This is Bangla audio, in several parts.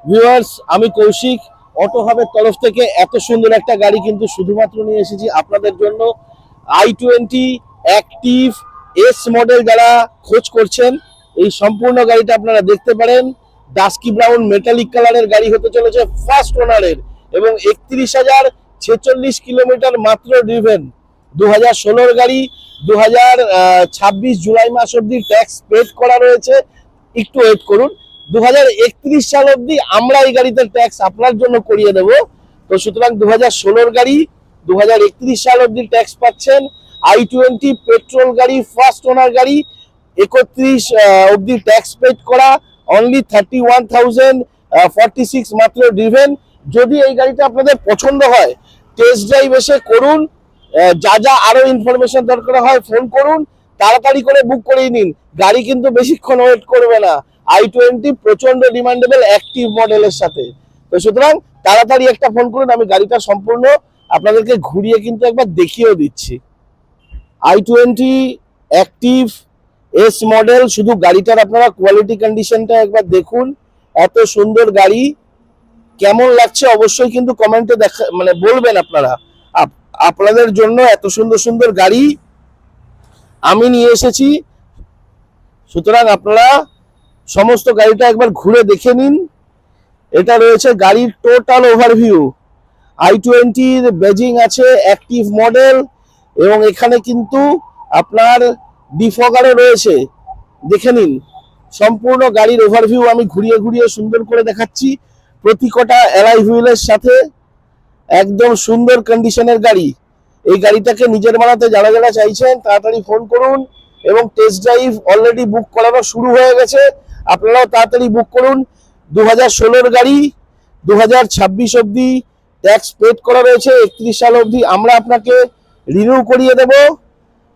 ভিউয়ার্স, আমি কৌশিক অটো হাবের তরফ থেকে এত সুন্দর একটা গাড়ি কিন্তু শুধুমাত্র নিয়ে এসেছি আপনাদের জন্য। i20 অ্যাক্টিভ এস মডেল যারা খোঁজ করছেন, এই সম্পূর্ণ গাড়িটা আপনারা দেখতে পারেন। ডাস্কি ব্রাউন মেটালিক কালারের গাড়ি হতে চলেছে, ফার্স্ট ওনারের, এবং 31,046 কিলোমিটার মাত্র ড্রিভেন। 2016 গাড়ি, 2026 জুলাই মাস অব্দি ট্যাক্স পেড করা রয়েছে। একটু ওয়েট করুন, 2031 সাল অব্দি আমরা এই গাড়িতে ট্যাক্স আপনার জন্য করিয়ে দেব। তো সুতরাং 2016 গাড়ি, 2031 সাল অব্দি ট্যাক্স পাচ্ছেন। i20 পেট্রোল গাড়ি, ফার্স্ট ওনার গাড়ি, 31 অব্দি ট্যাক্স পেড করা, অনলি 31,046 মাত্র ড্রিভেন। যদি এই গাড়িটা আপনাদের পছন্দ হয়, টেস্ট ড্রাইভ এসে করুন। যা যা আরো ইনফরমেশন দরকার হয় ফোন করুন, তাড়াতাড়ি করে বুক করিয়ে নিন। গাড়ি কিন্তু বেশিক্ষণ ওয়েট করবে না। i20 প্রচন্ড ডিমান্ডেবল অ্যাক্টিভ মডেলের সাথে। তো সুতরাং তাড়াতাড়ি একটা ফোন করুন, আমি গাড়িটা সম্পূর্ণ আপনাদেরকে ঘুরিয়ে কিন্তু একবার দেখিয়েও দিচ্ছি। i20 অ্যাক্টিভ এস মডেল, শুধু গাড়িটার আপনারা কোয়ালিটি কন্ডিশনটা একবার দেখুন। এত সুন্দর গাড়ি, কেমন লাগছে অবশ্যই কিন্তু কমেন্টে বলবেন আপনারা। আপনাদের জন্য এত সুন্দর সুন্দর গাড়ি আমি নিয়ে এসেছি। সুতরাং আপনারা সমস্ত গাড়িটা একবার ঘুরে দেখে নিন। এটা রয়েছে গাড়ির টোটাল ওভারভিউ। i20 বেজিং আছে, অ্যাক্টিভ মডেল, এবং এখানে কিন্তু আপনার ডিফগারও রয়েছে। দেখে নিন সম্পূর্ণ গাড়ির ওভারভিউ আমি ঘুরিয়ে ঘুরিয়ে সুন্দর করে দেখাচ্ছি। প্রতি কটা অ্যালয় হুইলের সাথে একদম সুন্দর কন্ডিশনের গাড়ি। এই গাড়িটাকে নিজের বানাতে যারা যারা চাইছেন তাড়াতাড়ি ফোন করুন, এবং টেস্ট ড্রাইভ অলরেডি বুক করানো শুরু হয়ে গেছে, আপনারাও তাড়াতাড়ি বুক করুন। 2016 গাড়ি, 2026 অবধি ট্যাক্স পেড করা রয়েছে, 31 সাল অবধি আমরা আপনাকে রিনিউ করিয়ে দেব।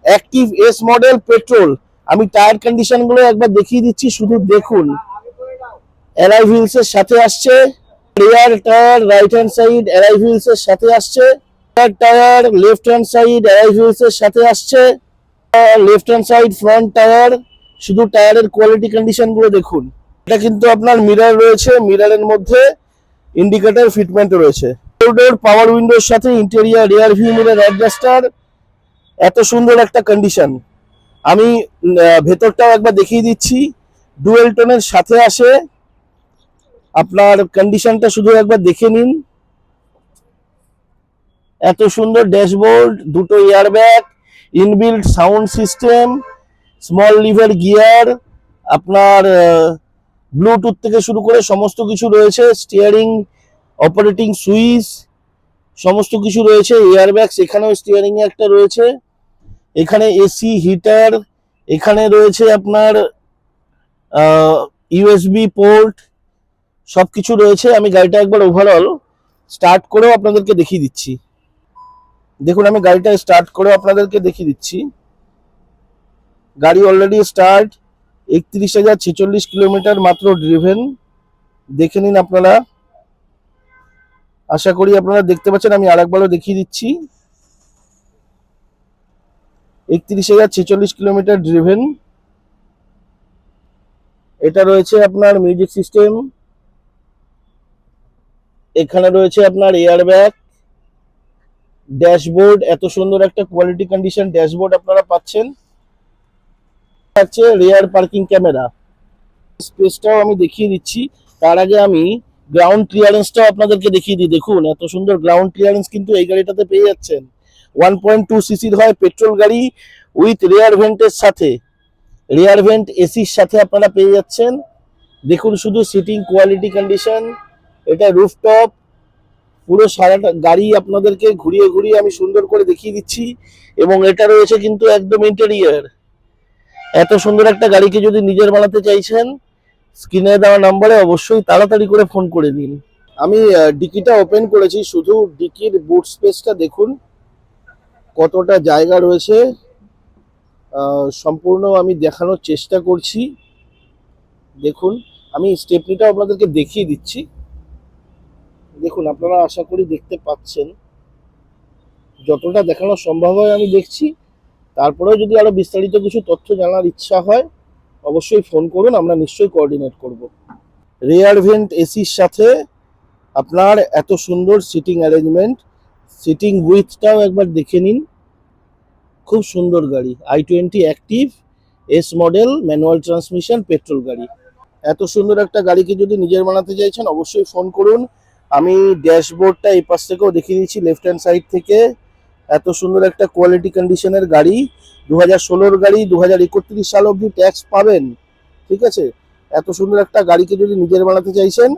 Active S model petrol. আমি টায়ার কন্ডিশন গুলো একবার দেখিয়ে দিচ্ছি, শুধু দেখুন। অ্যালয় হুইলস এর সাথে আসছে, rear tyre right hand side alloy wheels এর সাথে আসছে, tyre left hand side alloy wheels এর সাথে আসছে, left hand side front tyre. শুধু টায়ারের কোয়ালিটি কন্ডিশন গুলো দেখুন। এটা কিন্তু আপনার মিরর রয়েছে, মিররের মধ্যে ইন্ডিকেটর ফিটমেন্ট রয়েছে। ডোর পাওয়ার উইন্ডোর সাথে interior rear view mirror adjuster. এত সুন্দর একটা কন্ডিশন। আমি ভেতরটাও একবার দেখিয়ে দিচ্ছি। ডুয়েল টোনের সাথে আসে। আপনার কন্ডিশনটা শুধু একবার দেখে নিন। এত সুন্দর ড্যাশবোর্ড, দুটো airbag, inbuilt sound system, small liver gear, আপনার ব্লুটুথ থেকে শুরু করে সমস্ত কিছু রয়েছে। স্টিয়ারিং, অপারেটিং সুইচ, সমস্ত কিছু রয়েছে। এয়ারব্যাগস এখানেও স্টিয়ারিং এ একটা রয়েছে। এখানে এসি হিটার, এখানে রয়েছে আপনার ইউএসবি পোর্ট, সবকিছু রয়েছে। আমি গাড়িটা একবার ওভারঅল স্টার্ট করেও আপনাদেরকে দেখিয়ে দিচ্ছি। দেখুন, আমি গাড়িটা স্টার্ট করেও আপনাদেরকে দেখিয়ে দিচ্ছি। গাড়ি অলরেডি স্টার্ট, 31,046 কিলোমিটার মাত্র ড্রিভেন। দেখে নিন আপনারা, আশা করি আপনারা দেখতে পাচ্ছেন। আমি আরেকবারও দেখিয়ে দিচ্ছি। 31,046 কিলোমিটার ড্রিভেন। এটা রয়েছে আপনার মিউজিক সিস্টেম, এখানে রয়েছে আপনার এয়ারব্যাগ, ড্যাশবোর্ড। এত সুন্দর একটা কোয়ালিটি কন্ডিশন ড্যাশবোর্ড আপনারা পাচ্ছেন। আছে রিয়ার পার্কিং ক্যামেরা। স্পেসটাও আমি দেখিয়ে দিচ্ছি। তার আগে আমি গ্রাউন্ড ক্লিয়ারেন্সটাও আপনাদেরকে দেখিয়ে দিই। দেখুন, এত সুন্দর গ্রাউন্ড ক্লিয়ারেন্স কিন্তু এই গাড়িটাতে পেয়ে যাচ্ছেন। 1.2 সিসির হয় পেট্রোল গাড়ি, উইথ রিয়ার ভেন্টের সাথে, রিয়ার ভেন্ট এসির সাথে আপনারা পেয়ে যাচ্ছেন। দেখুন শুধু সিটিং কোয়ালিটি কন্ডিশন। এটা রুফটপ। পুরো সারাটা গাড়ি আপনাদেরকে ঘুরিয়ে ঘুরিয়ে আমি সুন্দর করে দেখিয়ে দিচ্ছি। এবং এটা রয়েছে কিন্তু একদম ইন্টেরিয়র। এত সুন্দর একটা গাড়িকে যদি নিজের বানাতে চাইছেন, স্ক্রিনে দেওয়া নম্বরে অবশ্যই তাড়াতাড়ি করে ফোন করে দিন। আমি ডিকিটা ওপেন করেছি, শুধু ডিকির বুট স্পেসটা দেখুন কতটা জায়গা রয়েছে। সম্পূর্ণ আমি দেখানোর চেষ্টা করছি। দেখুন, আমি স্টেপনিটা আপনাদেরকে দেখিয়ে দিচ্ছি। দেখুন, আপনারা আশা করি দেখতে পাচ্ছেন। যতটা দেখানো সম্ভব হয় আমি দেখছি। তারপরেও যদি আরো বিস্তারিত কিছু তথ্য জানার ইচ্ছা হয় অবশ্যই ফোন করুন, আমরা নিশ্চয়ই কোঅর্ডিনেট করব। রেয়ার ভেন্ট এসির সাথে আপনার এত সুন্দর সিটিং অ্যারেঞ্জমেন্ট, সিটিং উইথটাও একবার দেখে নিন। খুব সুন্দর গাড়ি, i20 active S model, manual transmission, petrol গাড়ি। এত সুন্দর একটা গাড়িকে যদি নিজের বানাতে চাইছেন অবশ্যই ফোন করুন। আমি ড্যাশবোর্ডটা এই পাশ থেকেও দেখিয়ে দিচ্ছি, লেফট হ্যান্ড সাইড থেকে। এত সুন্দর একটা কোয়ালিটি কন্ডিশনের গাড়ি, 2016 গাড়ি, 2031 সাল অবধি ট্যাক্স পাবেন। ঠিক আছে, এত সুন্দর একটা গাড়িকে যদি নিজের বানাতে চাইছেন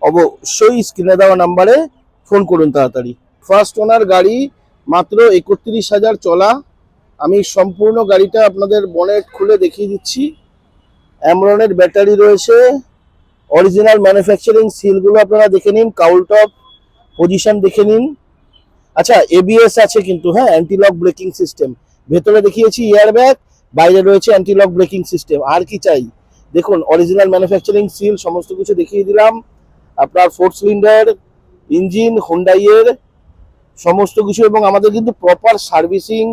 অবশ্যই স্ক্রিনে দেওয়া নাম্বারে ফোন করুন তাড়াতাড়ি। ফার্স্ট ওনার গাড়ি, মাত্র 31,000 চলা। আমি সম্পূর্ণ গাড়িটা আপনাদের বনেট খুলে দেখিয়ে দিচ্ছি। অ্যামরনের ব্যাটারি রয়েছে, অরিজিনাল ম্যানুফ্যাকচারিং সিলগুলো আপনারা দেখে নিন, কাউল টপ পজিশন দেখে নিন। আচ্ছা, এবিএস আছে কিন্তু, হ্যাঁ, অ্যান্টি লক ব্রেকিং সিস্টেম। ভেতরে দেখিয়েছি এয়ারব্যাগ, বাইরে রয়েছে অ্যান্টি লক ব্রেকিং সিস্টেম। আর কি চাই? দেখুন, অরিজিনাল ম্যানুফ্যাকচারিং সিল, সমস্ত কিছু দেখিয়ে দিলাম। আপনার 4 সিলিন্ডার ইঞ্জিন, হুন্ডাইয়ের সমস্ত কিছু, এবং আমাদের কিন্তু proper servicing,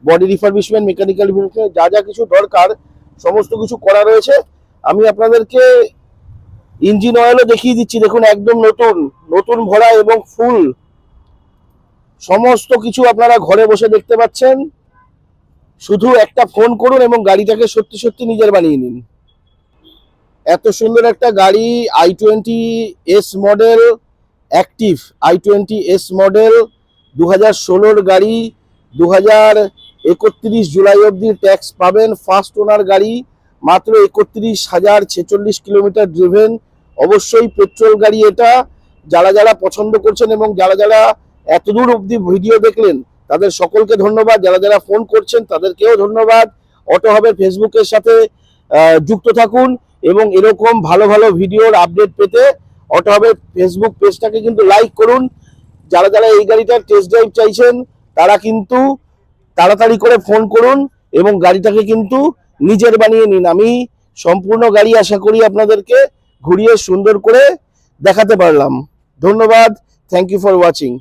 body refurbishment, mechanical refurbishment, যা যা কিছু দরকার সমস্ত কিছু করা রয়েছে। আমি আপনাদেরকে ইঞ্জিন অয়েলও দেখিয়ে দিচ্ছি, দেখুন একদম নতুন, নতুন ভরা এবং ফুল সমস্ত কিছু আপনারা ঘরে বসে দেখতে পাচ্ছেন। শুধু একটা ফোন করুন এবং গাড়িটাকে সত্যি সত্যি নিজের বানিয়ে নিন। এত সুন্দর একটা গাড়ি, i20 S model active, i20 S model 2016 গাড়ি, 2031 জুলাই অবধি ট্যাক্স পাবেন। ফার্স্ট ওনার গাড়ি, মাত্র 31,046 কিলোমিটার ড্রিভেন। অবশ্যই পেট্রোল গাড়ি এটা। যারা যারা পছন্দ করছেন এবং যারা যারা এতদূর অবধি ভিডিও দেখলেন তাদের সকলকে ধন্যবাদ। যারা যারা ফোন করছেন তাদেরকেও ধন্যবাদ। অটো হাবের ফেসবুকের সাথে যুক্ত থাকুন এবং এরকম ভালো ভালো ভিডিওর আপডেট পেতে অটো হাবের ফেসবুক পেজটাকে কিন্তু লাইক করুন। যারা যারা এই গাড়িটার টেস্ট ড্রাইভ চাইছেন তারা কিন্তু তাড়াতাড়ি করে ফোন করুন এবং গাড়িটাকে কিন্তু নিজের বানিয়ে নিন। আমি সম্পূর্ণ গাড়ি আশা করি আপনাদেরকে ঘুরিয়ে সুন্দর করে দেখাতে পারলাম। ধন্যবাদ, থ্যাংক ইউ ফর ওয়াচিং।